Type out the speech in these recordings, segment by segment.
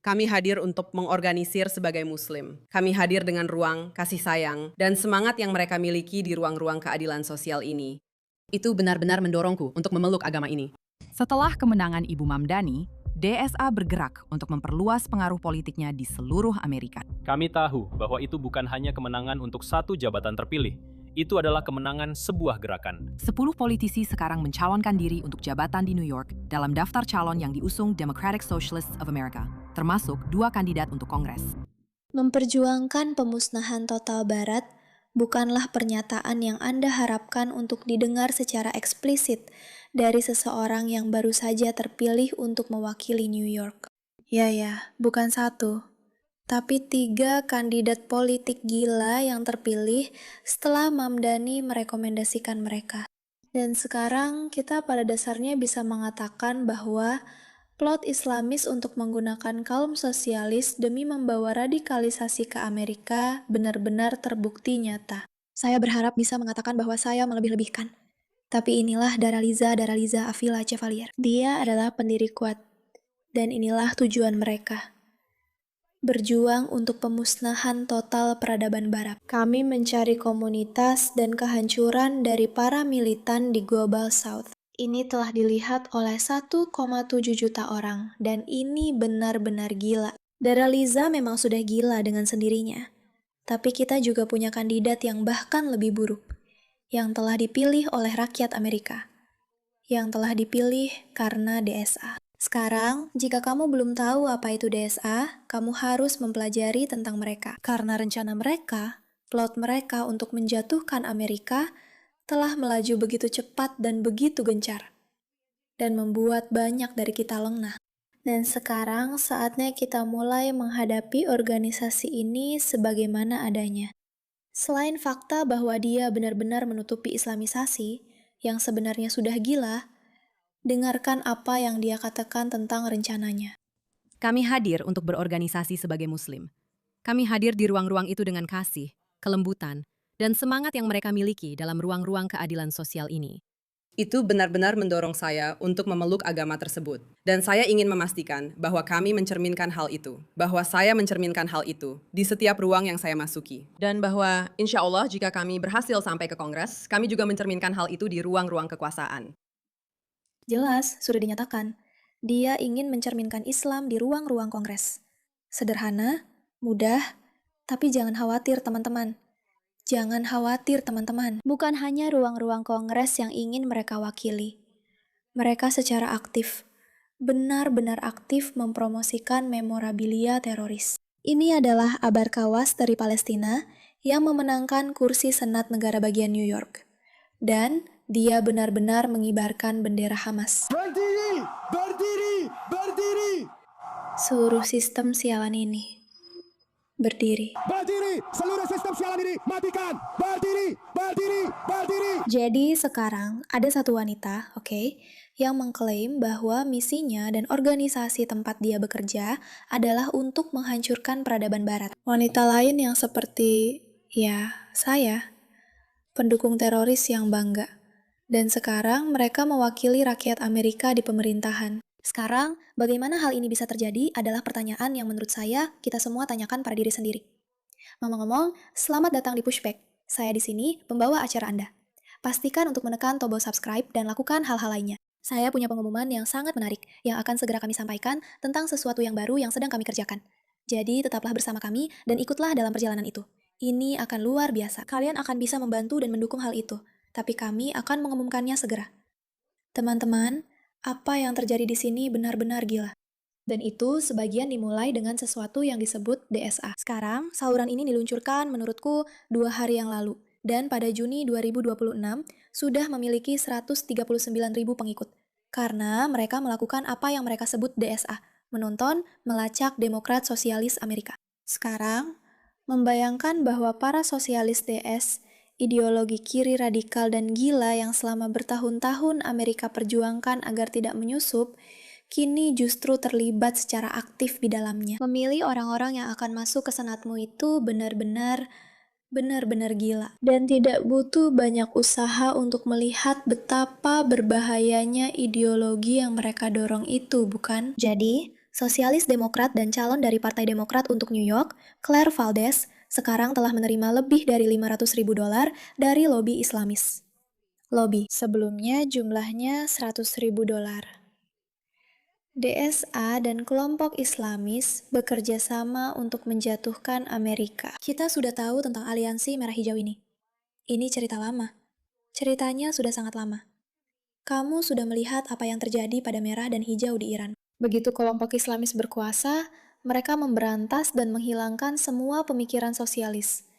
Kami hadir untuk mengorganisir sebagai Muslim. Kami hadir dengan ruang, kasih sayang, dan semangat yang mereka miliki di ruang-ruang keadilan sosial ini. Itu benar-benar mendorongku untuk memeluk agama ini. Setelah kemenangan Ibu Mamdani, DSA bergerak untuk memperluas pengaruh politiknya di seluruh Amerika. Kami tahu bahwa itu bukan hanya kemenangan untuk satu jabatan terpilih. Itu adalah kemenangan sebuah gerakan. 10 politisi sekarang mencalonkan diri untuk jabatan di New York dalam daftar calon yang diusung Democratic Socialists of America, termasuk 2 kandidat untuk Kongres. Memperjuangkan pemusnahan total Barat bukanlah pernyataan yang Anda harapkan untuk didengar secara eksplisit dari seseorang yang baru saja terpilih untuk mewakili New York. Ya, bukan 1, tapi 3 kandidat politik gila yang terpilih setelah Mamdani merekomendasikan mereka. Dan sekarang kita pada dasarnya bisa mengatakan bahwa plot Islamis untuk menggunakan kaum sosialis demi membawa radikalisasi ke Amerika benar-benar terbukti nyata. Saya berharap bisa mengatakan bahwa saya melebih-lebihkan. Tapi inilah Daraliza Avila Chevalier. Dia adalah pendiri kuat. Dan inilah tujuan mereka. Berjuang untuk pemusnahan total peradaban Barat. Kami mencari komunitas dan kehancuran dari para militan di Global South. Ini telah dilihat oleh 1,7 juta orang, dan ini benar-benar gila. Daraliza memang sudah gila dengan sendirinya. Tapi kita juga punya kandidat yang bahkan lebih buruk, yang telah dipilih oleh rakyat Amerika, yang telah dipilih karena DSA. Sekarang, jika kamu belum tahu apa itu DSA, kamu harus mempelajari tentang mereka. Karena rencana mereka, plot mereka untuk menjatuhkan Amerika, telah melaju begitu cepat dan begitu gencar, dan membuat banyak dari kita lengah. Dan sekarang saatnya kita mulai menghadapi organisasi ini sebagaimana adanya. Selain fakta bahwa dia benar-benar menutupi islamisasi, yang sebenarnya sudah gila, dengarkan apa yang dia katakan tentang rencananya. Kami hadir untuk berorganisasi sebagai Muslim. Kami hadir di ruang-ruang itu dengan kasih, kelembutan, dan semangat yang mereka miliki dalam ruang-ruang keadilan sosial ini. Itu benar-benar mendorong saya untuk memeluk agama tersebut. Dan saya ingin memastikan bahwa kami mencerminkan hal itu. Bahwa saya mencerminkan hal itu di setiap ruang yang saya masuki. Dan bahwa insya Allah jika kami berhasil sampai ke Kongres, kami juga mencerminkan hal itu di ruang-ruang kekuasaan. Jelas, sudah dinyatakan. Dia ingin mencerminkan Islam di ruang-ruang Kongres. Sederhana, mudah, tapi jangan khawatir teman-teman. Jangan khawatir teman-teman. Bukan hanya ruang-ruang Kongres yang ingin mereka wakili. Mereka secara aktif, benar-benar aktif mempromosikan memorabilia teroris. Ini adalah Abar Kawas dari Palestina yang memenangkan kursi Senat Negara Bagian New York. Dan dia benar-benar mengibarkan bendera Hamas. Berdiri! Berdiri! Berdiri! Seluruh sistem sialan ini berdiri. Berdiri! Seluruh sistem sialan ini matikan! Berdiri! Berdiri! Berdiri! Jadi sekarang ada satu wanita, yang mengklaim bahwa misinya dan organisasi tempat dia bekerja adalah untuk menghancurkan peradaban Barat. Wanita lain yang seperti, saya, pendukung teroris yang bangga. Dan sekarang mereka mewakili rakyat Amerika di pemerintahan. Sekarang, bagaimana hal ini bisa terjadi adalah pertanyaan yang menurut saya kita semua tanyakan pada diri sendiri. Ngomong-ngomong, selamat datang di Pushback. Saya di sini pembawa acara Anda. Pastikan untuk menekan tombol subscribe dan lakukan hal-hal lainnya. Saya punya pengumuman yang sangat menarik yang akan segera kami sampaikan tentang sesuatu yang baru yang sedang kami kerjakan. Jadi tetaplah bersama kami dan ikutlah dalam perjalanan itu. Ini akan luar biasa. Kalian akan bisa membantu dan mendukung hal itu. Tapi kami akan mengumumkannya segera. Teman-teman, apa yang terjadi di sini benar-benar gila. Dan itu sebagian dimulai dengan sesuatu yang disebut DSA. Sekarang, saluran ini diluncurkan menurutku 2 hari yang lalu. Dan pada Juni 2026, sudah memiliki 139.000 pengikut. Karena mereka melakukan apa yang mereka sebut DSA, menonton, melacak Demokrat Sosialis Amerika. Sekarang, membayangkan bahwa para sosialis DS, ideologi kiri radikal dan gila yang selama bertahun-tahun Amerika perjuangkan agar tidak menyusup, kini justru terlibat secara aktif di dalamnya. Memilih orang-orang yang akan masuk ke senatmu itu benar-benar gila. Dan tidak butuh banyak usaha untuk melihat betapa berbahayanya ideologi yang mereka dorong itu, bukan? Jadi, Sosialis Demokrat dan calon dari Partai Demokrat untuk New York, Claire Valdez, sekarang telah menerima lebih dari $500.000 dari lobi Islamis. Lobi sebelumnya jumlahnya $100.000. DSA dan kelompok Islamis bekerja sama untuk menjatuhkan Amerika. Kita sudah tahu tentang aliansi merah hijau ini. Ini cerita lama. Ceritanya sudah sangat lama. Kamu sudah melihat apa yang terjadi pada merah dan hijau di Iran. Begitu kelompok Islamis berkuasa, mereka memberantas dan menghilangkan semua pemikiran sosialis.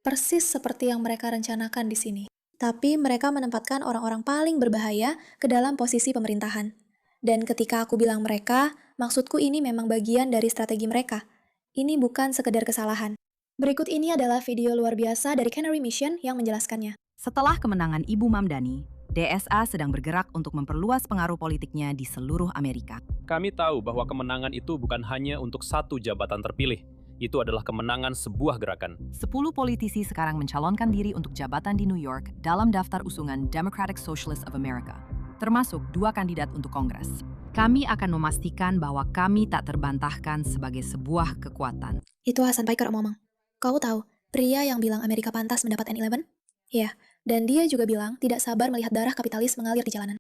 Persis seperti yang mereka rencanakan di sini. Tapi mereka menempatkan orang-orang paling berbahaya ke dalam posisi pemerintahan. Dan ketika aku bilang mereka, maksudku ini memang bagian dari strategi mereka. Ini bukan sekedar kesalahan. Berikut ini adalah video luar biasa dari Canary Mission yang menjelaskannya. Setelah kemenangan Ibu Mamdani, DSA sedang bergerak untuk memperluas pengaruh politiknya di seluruh Amerika. Kami tahu bahwa kemenangan itu bukan hanya untuk satu jabatan terpilih. Itu adalah kemenangan sebuah gerakan. 10 politisi sekarang mencalonkan diri untuk jabatan di New York dalam daftar usungan Democratic Socialists of America, termasuk 2 kandidat untuk Kongres. Kami akan memastikan bahwa kami tak terbantahkan sebagai sebuah kekuatan. Itu Hasan Piker omong. Kau tahu, pria yang bilang Amerika pantas mendapat N11? Ya, dan dia juga bilang tidak sabar melihat darah kapitalis mengalir di jalanan.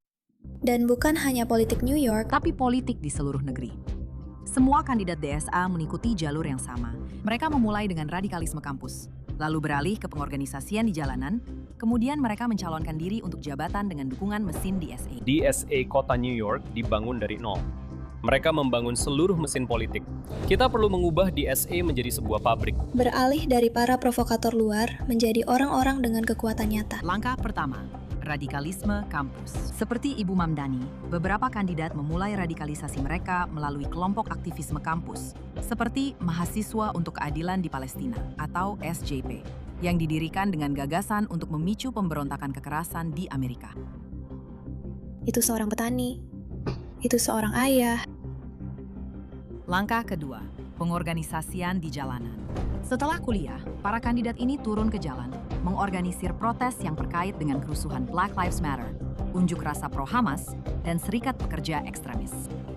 Dan bukan hanya politik New York, Tapi politik di seluruh negeri. Semua kandidat DSA mengikuti jalur yang sama. Mereka memulai dengan radikalisme kampus, lalu beralih ke pengorganisasian di jalanan, kemudian mereka mencalonkan diri untuk jabatan dengan dukungan mesin DSA. DSA Kota New York dibangun dari nol. Mereka membangun seluruh mesin politik. Kita perlu mengubah DSA menjadi sebuah pabrik. beralih dari para provokator luar menjadi orang-orang dengan kekuatan nyata. Langkah pertama, radikalisme kampus. Seperti Ibu Mamdani, beberapa kandidat memulai radikalisasi mereka melalui kelompok aktivisme kampus, seperti Mahasiswa untuk Keadilan di Palestina atau SJP, yang didirikan dengan gagasan untuk memicu pemberontakan kekerasan di Amerika. Itu seorang petani, itu seorang ayah. Langkah kedua, pengorganisasian di jalanan. Setelah kuliah, para kandidat ini turun ke jalan, mengorganisir protes yang terkait dengan kerusuhan Black Lives Matter, unjuk rasa pro-Hamas, dan serikat pekerja ekstremis.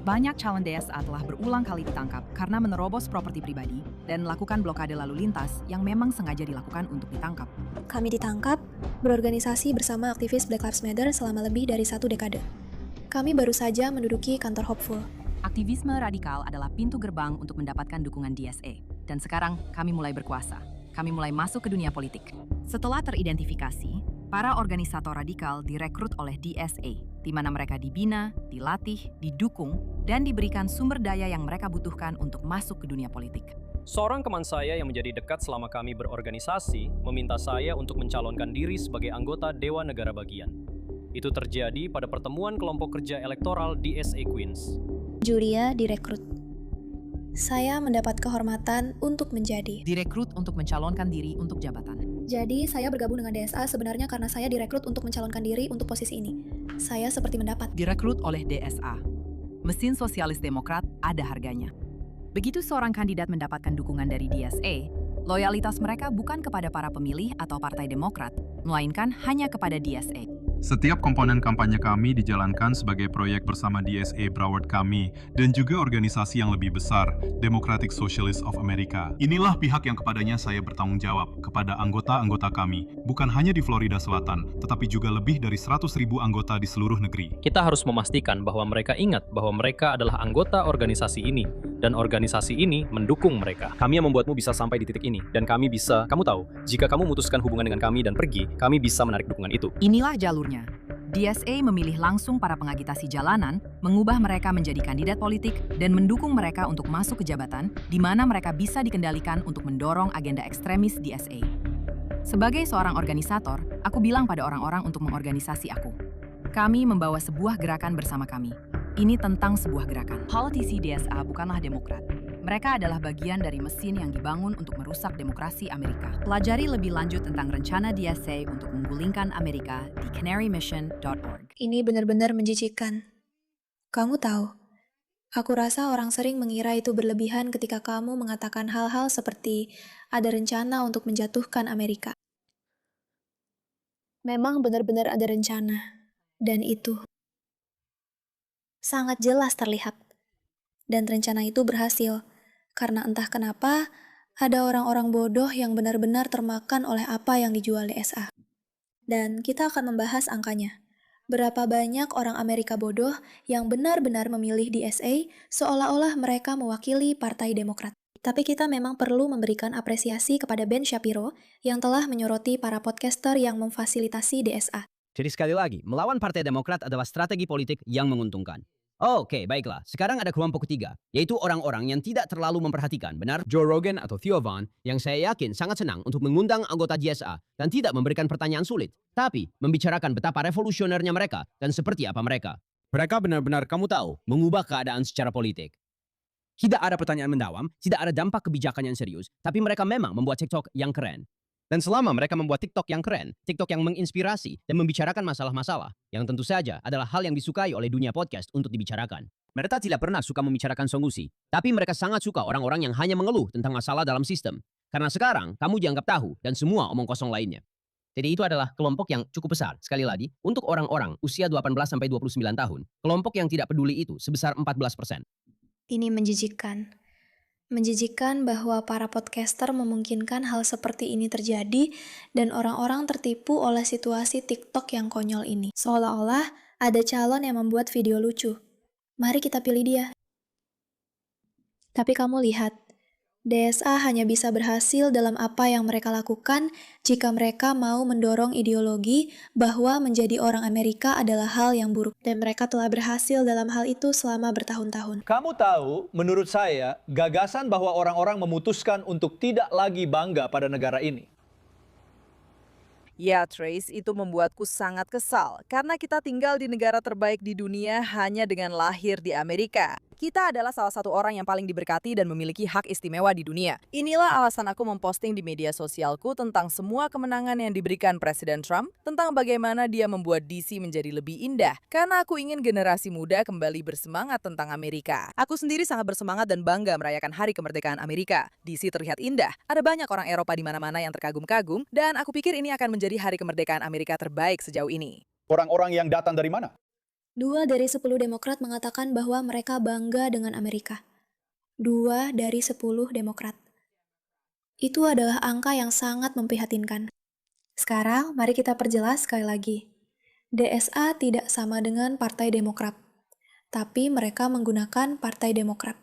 Banyak calon DSA telah berulang kali ditangkap karena menerobos properti pribadi dan melakukan blokade lalu lintas yang memang sengaja dilakukan untuk ditangkap. Kami ditangkap, berorganisasi bersama aktivis Black Lives Matter selama lebih dari 1 dekade. Kami baru saja menduduki kantor Hopeful. Aktivisme radikal adalah pintu gerbang untuk mendapatkan dukungan DSA. Dan sekarang kami mulai berkuasa. Kami mulai masuk ke dunia politik. Setelah teridentifikasi, para organisator radikal direkrut oleh DSA, di mana mereka dibina, dilatih, didukung, dan diberikan sumber daya yang mereka butuhkan untuk masuk ke dunia politik. Seorang teman saya yang menjadi dekat selama kami berorganisasi meminta saya untuk mencalonkan diri sebagai anggota Dewan Negara Bagian. Itu terjadi pada pertemuan kelompok kerja elektoral DSA Queens. Julia direkrut. Saya mendapat kehormatan untuk menjadi. Direkrut untuk mencalonkan diri untuk jabatan. Jadi, saya bergabung dengan DSA sebenarnya karena saya direkrut untuk mencalonkan diri untuk posisi ini. Saya seperti mendapat. Direkrut oleh DSA. Mesin Sosialis Demokrat ada harganya. Begitu seorang kandidat mendapatkan dukungan dari DSA, loyalitas mereka bukan kepada para pemilih atau Partai Demokrat, melainkan hanya kepada DSA. Setiap komponen kampanye kami dijalankan sebagai proyek bersama DSA Broward kami dan juga organisasi yang lebih besar, Democratic Socialists of America. Inilah pihak yang kepadanya saya bertanggung jawab kepada anggota-anggota kami, bukan hanya di Florida Selatan, tetapi juga lebih dari 100.000 anggota di seluruh negeri. Kita harus memastikan bahwa mereka ingat bahwa mereka adalah anggota organisasi ini, dan organisasi ini mendukung mereka. Kami yang membuatmu bisa sampai di titik ini, dan kami bisa, kamu tahu, jika kamu memutuskan hubungan dengan kami dan pergi, kami bisa menarik dukungan itu. Inilah jalurnya. DSA memilih langsung para pengagitasi jalanan, mengubah mereka menjadi kandidat politik, dan mendukung mereka untuk masuk ke jabatan, di mana mereka bisa dikendalikan untuk mendorong agenda ekstremis DSA. Sebagai seorang organisator, aku bilang pada orang-orang untuk mengorganisasi aku. Kami membawa sebuah gerakan bersama kami. Ini tentang sebuah gerakan. Politisi DSA bukanlah Demokrat. Mereka adalah bagian dari mesin yang dibangun untuk merusak demokrasi Amerika. Pelajari lebih lanjut tentang rencana DSA untuk menggulingkan Amerika di canarymission.org. Ini benar-benar menjijikkan. Kamu tahu, aku rasa orang sering mengira itu berlebihan ketika kamu mengatakan hal-hal seperti ada rencana untuk menjatuhkan Amerika. Memang benar-benar ada rencana, dan itu sangat jelas terlihat. Dan rencana itu berhasil, karena entah kenapa, ada orang-orang bodoh yang benar-benar termakan oleh apa yang dijual DSA. Dan kita akan membahas angkanya. Berapa banyak orang Amerika bodoh yang benar-benar memilih DSA seolah-olah mereka mewakili Partai Demokrat. Tapi kita memang perlu memberikan apresiasi kepada Ben Shapiro yang telah menyoroti para podcaster yang memfasilitasi DSA. Jadi sekali lagi, melawan Partai Demokrat adalah strategi politik yang menguntungkan. Oke, baiklah. Sekarang ada kelompok ketiga, yaitu orang-orang yang tidak terlalu memperhatikan, benar? Joe Rogan atau Theo Von, yang saya yakin sangat senang untuk mengundang anggota GSA dan tidak memberikan pertanyaan sulit, tapi membicarakan betapa revolusionernya mereka dan seperti apa mereka. Mereka benar-benar, kamu tahu, mengubah keadaan secara politik. Tidak ada pertanyaan mendalam, tidak ada dampak kebijakan yang serius, tapi mereka memang membuat TikTok yang keren. Dan selama mereka membuat TikTok yang keren, TikTok yang menginspirasi dan membicarakan masalah-masalah, yang tentu saja adalah hal yang disukai oleh dunia podcast untuk dibicarakan. Mereka tidak pernah suka membicarakan solusi, tapi mereka sangat suka orang-orang yang hanya mengeluh tentang masalah dalam sistem. Karena sekarang, kamu dianggap tahu dan semua omong kosong lainnya. Jadi itu adalah kelompok yang cukup besar. Sekali lagi, untuk orang-orang usia 18-29 tahun, kelompok yang tidak peduli itu sebesar 14%. Ini menjijikkan. Menjijikkan bahwa para podcaster memungkinkan hal seperti ini terjadi dan orang-orang tertipu oleh situasi TikTok yang konyol ini. Seolah-olah ada calon yang membuat video lucu. Mari kita pilih dia. Tapi kamu lihat, DSA hanya bisa berhasil dalam apa yang mereka lakukan jika mereka mau mendorong ideologi bahwa menjadi orang Amerika adalah hal yang buruk. Dan mereka telah berhasil dalam hal itu selama bertahun-tahun. Kamu tahu, menurut saya, gagasan bahwa orang-orang memutuskan untuk tidak lagi bangga pada negara ini. Ya, Trace, itu membuatku sangat kesal karena kita tinggal di negara terbaik di dunia hanya dengan lahir di Amerika. Kita adalah salah satu orang yang paling diberkati dan memiliki hak istimewa di dunia. Inilah alasan aku memposting di media sosialku tentang semua kemenangan yang diberikan Presiden Trump, tentang bagaimana dia membuat DC menjadi lebih indah, karena aku ingin generasi muda kembali bersemangat tentang Amerika. Aku sendiri sangat bersemangat dan bangga merayakan Hari Kemerdekaan Amerika. DC terlihat indah, ada banyak orang Eropa di mana-mana yang terkagum-kagum, dan aku pikir ini akan menjadi Hari Kemerdekaan Amerika terbaik sejauh ini. Orang-orang yang datang dari mana? 2 dari 10 Demokrat mengatakan bahwa mereka bangga dengan Amerika. 2 dari 10 Demokrat. Itu adalah angka yang sangat memprihatinkan. Sekarang, mari kita perjelas sekali lagi. DSA tidak sama dengan Partai Demokrat, tapi mereka menggunakan Partai Demokrat.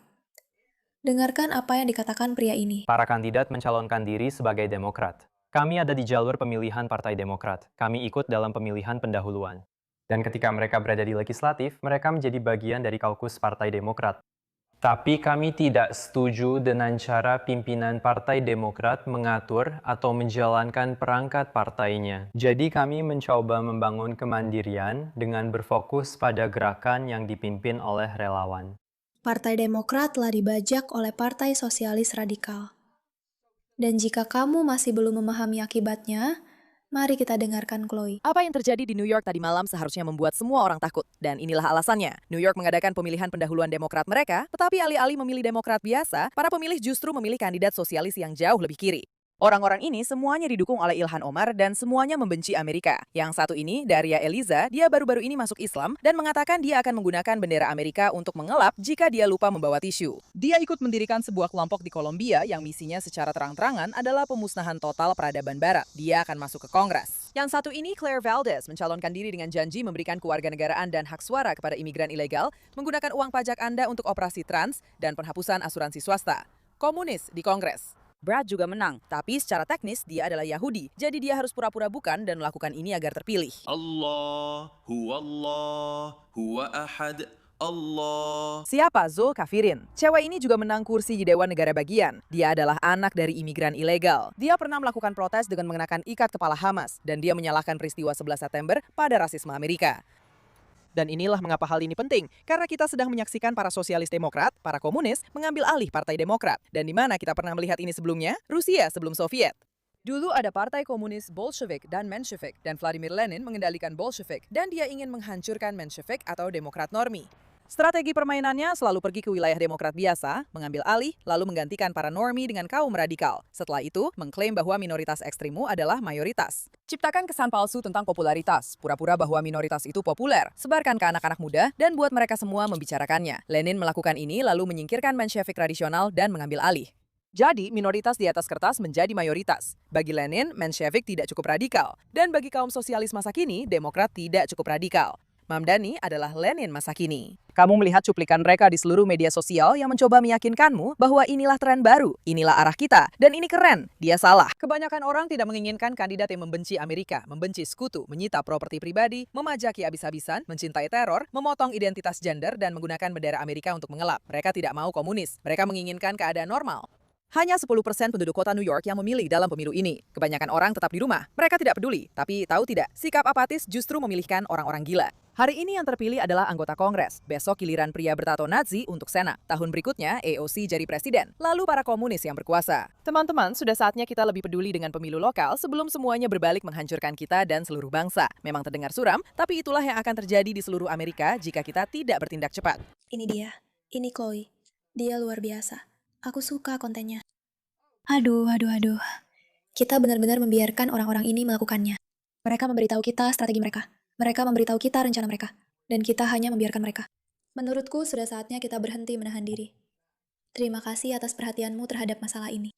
Dengarkan apa yang dikatakan pria ini. Para kandidat mencalonkan diri sebagai Demokrat. Kami ada di jalur pemilihan Partai Demokrat. Kami ikut dalam pemilihan pendahuluan. Dan ketika mereka berada di legislatif, mereka menjadi bagian dari kaukus Partai Demokrat. Tapi kami tidak setuju dengan cara pimpinan Partai Demokrat mengatur atau menjalankan perangkat partainya. Jadi kami mencoba membangun kemandirian dengan berfokus pada gerakan yang dipimpin oleh relawan. Partai Demokrat telah dibajak oleh Partai Sosialis Radikal. Dan jika kamu masih belum memahami akibatnya, mari kita dengarkan Chloe. Apa yang terjadi di New York tadi malam seharusnya membuat semua orang takut. Dan inilah alasannya. New York mengadakan pemilihan pendahuluan Demokrat mereka, tetapi alih-alih memilih Demokrat biasa, para pemilih justru memilih kandidat sosialis yang jauh lebih kiri. Orang-orang ini semuanya didukung oleh Ilhan Omar dan semuanya membenci Amerika. Yang satu ini, Daria Eliza, dia baru-baru ini masuk Islam dan mengatakan dia akan menggunakan bendera Amerika untuk mengelap jika dia lupa membawa tisu. Dia ikut mendirikan sebuah kelompok di Kolombia yang misinya secara terang-terangan adalah pemusnahan total peradaban Barat. Dia akan masuk ke Kongres. Yang satu ini, Claire Valdez, mencalonkan diri dengan janji memberikan kewarganegaraan dan hak suara kepada imigran ilegal, menggunakan uang pajak Anda untuk operasi trans dan penghapusan asuransi swasta. Komunis di Kongres. Brad juga menang, tapi secara teknis dia adalah Yahudi, jadi dia harus pura-pura bukan dan melakukan ini agar terpilih. Allah, huwa ahad, Allah. Siapa Zul Kafirin? Cewek ini juga menang kursi di Dewan Negara Bagian. Dia adalah anak dari imigran ilegal. Dia pernah melakukan protes dengan mengenakan ikat kepala Hamas, dan dia menyalahkan peristiwa 11 September pada rasisme Amerika. Dan inilah mengapa hal ini penting, karena kita sedang menyaksikan para sosialis Demokrat, para komunis, mengambil alih Partai Demokrat. Dan di mana kita pernah melihat ini sebelumnya? Rusia sebelum Soviet. Dulu ada Partai Komunis Bolshevik dan Menshevik, dan Vladimir Lenin mengendalikan Bolshevik, dan dia ingin menghancurkan Menshevik atau Demokrat Normi. Strategi permainannya selalu pergi ke wilayah Demokrat biasa, mengambil alih, lalu menggantikan para normi dengan kaum radikal. Setelah itu, mengklaim bahwa minoritas ekstrimmu adalah mayoritas. Ciptakan kesan palsu tentang popularitas, pura-pura bahwa minoritas itu populer, sebarkan ke anak-anak muda, dan buat mereka semua membicarakannya. Lenin melakukan ini lalu menyingkirkan Menshevik tradisional dan mengambil alih. Jadi, minoritas di atas kertas menjadi mayoritas. Bagi Lenin, Menshevik tidak cukup radikal. Dan bagi kaum sosialis masa kini, Demokrat tidak cukup radikal. Mamdani adalah Lenin masa kini. Kamu melihat cuplikan mereka di seluruh media sosial yang mencoba meyakinkanmu bahwa inilah tren baru, inilah arah kita, dan ini keren. Dia salah. Kebanyakan orang tidak menginginkan kandidat yang membenci Amerika, membenci sekutu, menyita properti pribadi, memajaki habis-habisan, mencintai teror, memotong identitas gender, dan menggunakan bendera Amerika untuk mengelap. Mereka tidak mau komunis. Mereka menginginkan keadaan normal. Hanya 10% penduduk kota New York yang memilih dalam pemilu ini. Kebanyakan orang tetap di rumah. Mereka tidak peduli. Tapi tahu tidak, sikap apatis justru memilihkan orang-orang gila. Hari ini yang terpilih adalah anggota Kongres. Besok giliran pria bertato Nazi untuk Senat. Tahun berikutnya AOC jadi presiden. Lalu para komunis yang berkuasa. Teman-teman, sudah saatnya kita lebih peduli dengan pemilu lokal sebelum semuanya berbalik menghancurkan kita dan seluruh bangsa. Memang terdengar suram, tapi itulah yang akan terjadi di seluruh Amerika jika kita tidak bertindak cepat. Ini dia. Ini Chloe. Dia luar biasa. Aku suka kontennya. Aduh. Kita benar-benar membiarkan orang-orang ini melakukannya. Mereka memberitahu kita strategi mereka. Mereka memberitahu kita rencana mereka. Dan kita hanya membiarkan mereka. Menurutku sudah saatnya kita berhenti menahan diri. Terima kasih atas perhatianmu terhadap masalah ini.